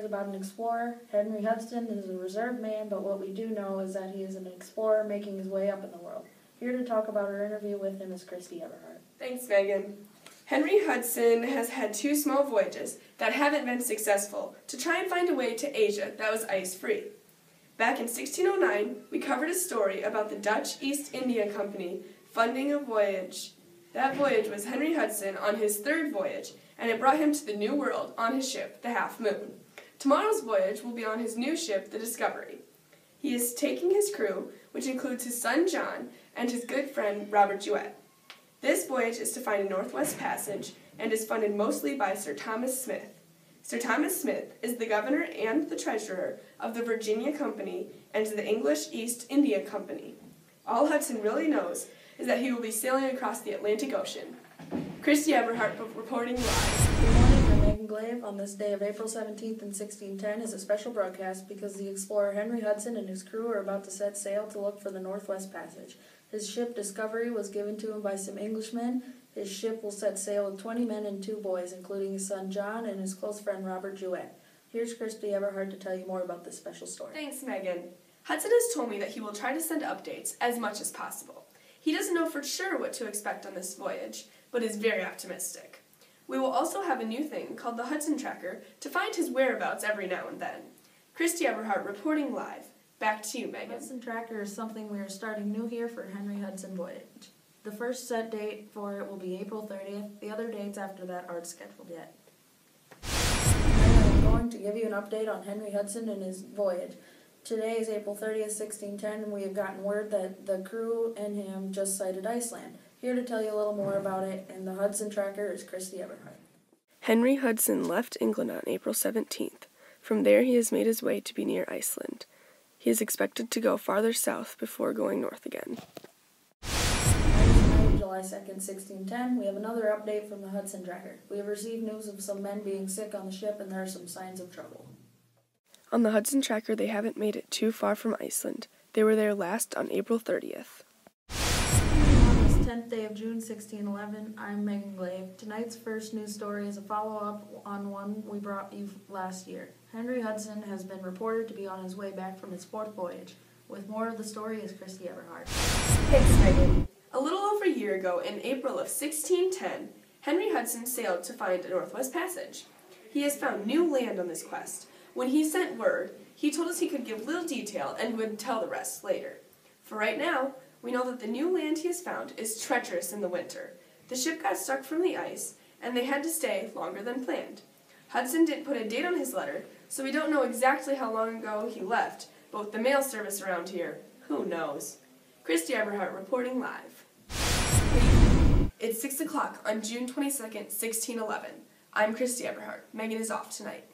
is about an explorer. Henry Hudson is a reserved man, but what we do know is that he is an explorer making his way up in the world. Here to talk about our interview with him is Christy Everhart. Thanks, Megan. Henry Hudson has had 2 small voyages that haven't been successful to try and find a way to Asia that was ice-free. Back in 1609, we covered a story about the Dutch East India Company funding a voyage. That voyage was Henry Hudson on his 3rd voyage, and it brought him to the New World on his ship, the Half Moon. Tomorrow's voyage will be on his new ship, the Discovery. He is taking his crew, which includes his son John and his good friend Robert Juet. This voyage is to find a Northwest Passage and is funded mostly by Sir Thomas Smith. Sir Thomas Smith is the governor and the treasurer of the Virginia Company and the English East India Company. All Hudson really knows is that he will be sailing across the Atlantic Ocean. Christy Everhart reporting live. Good morning, I'm Megan Glave. On this day of April 17th in 1610 is a special broadcast because the explorer Henry Hudson and his crew are about to set sail to look for the Northwest Passage. His ship Discovery was given to him by some Englishmen. His ship will set sail with 20 men and 2 boys, including his son John and his close friend Robert Juet. Here's Christy Everhart to tell you more about this special story. Thanks, Megan. Hudson has told me that he will try to send updates as much as possible. He doesn't know for sure what to expect on this voyage, but is very optimistic. We will also have a new thing called the Hudson Tracker to find his whereabouts every now and then. Christy Everhart reporting live. Back to you, Megan. The Hudson Tracker is something we are starting new here for Henry Hudson voyage. The first set date for it will be April 30th. The other dates after that aren't scheduled yet. I'm going to give you an update on Henry Hudson and his voyage. Today is April 30th, 1610, and we have gotten word that the crew and him just sighted Iceland. Here to tell you a little more about it, and the Hudson Tracker is Christy Everhart. Henry Hudson left England on April 17th. From there he has made his way to be near Iceland. He is expected to go farther south before going north again. July 2nd, 1610, we have another update from the Hudson Tracker. We have received news of some men being sick on the ship, and there are some signs of trouble. On the Hudson Tracker, they haven't made it too far from Iceland. They were there last on April 30th. On this 10th day of June, 1611, I'm Megan Glave. Tonight's first news story is a follow-up on one we brought you last year. Henry Hudson has been reported to be on his way back from his 4th voyage. With more of the story is Christy Everhart. Thanks, Megan. A little over a year ago, in April of 1610, Henry Hudson sailed to find a Northwest Passage. He has found new land on this quest. When he sent word, he told us he could give little detail and would tell the rest later. For right now, we know that the new land he has found is treacherous in the winter. The ship got stuck from the ice, and they had to stay longer than planned. Hudson didn't put a date on his letter, so we don't know exactly how long ago he left, but with the mail service around here, who knows? Christy Everhart reporting live. It's 6 o'clock on June 22nd, 1611. I'm Christy Everhart. Megan is off tonight.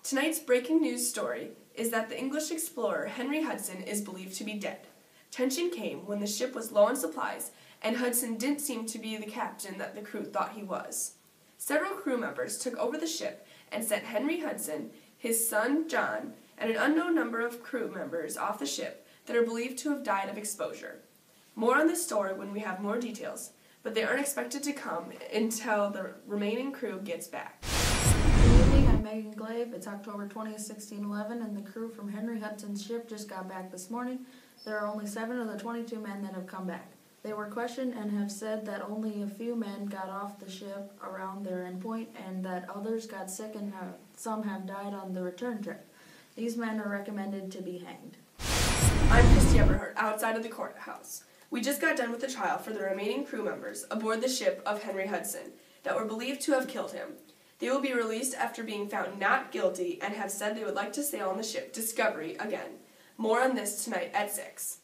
Tonight's breaking news story is that the English explorer Henry Hudson is believed to be dead. Tension came when the ship was low on supplies, and Hudson didn't seem to be the captain that the crew thought he was. Several crew members took over the ship and sent Henry Hudson, his son John, and an unknown number of crew members off the ship that are believed to have died of exposure. More on this story when we have more details, but they aren't expected to come until the remaining crew gets back. Good evening, I'm Megan Glave. It's October 20th, 1611, and the crew from Henry Hudson's ship just got back this morning. There are only 7 of the 22 men that have come back. They were questioned and have said that only a few men got off the ship around their endpoint and that others got sick and some have died on the return trip. These men are recommended to be hanged. I'm Christy Everhart, outside of the courthouse. We just got done with the trial for the remaining crew members aboard the ship of Henry Hudson that were believed to have killed him. They will be released after being found not guilty and have said they would like to sail on the ship Discovery again. More on this tonight at 6.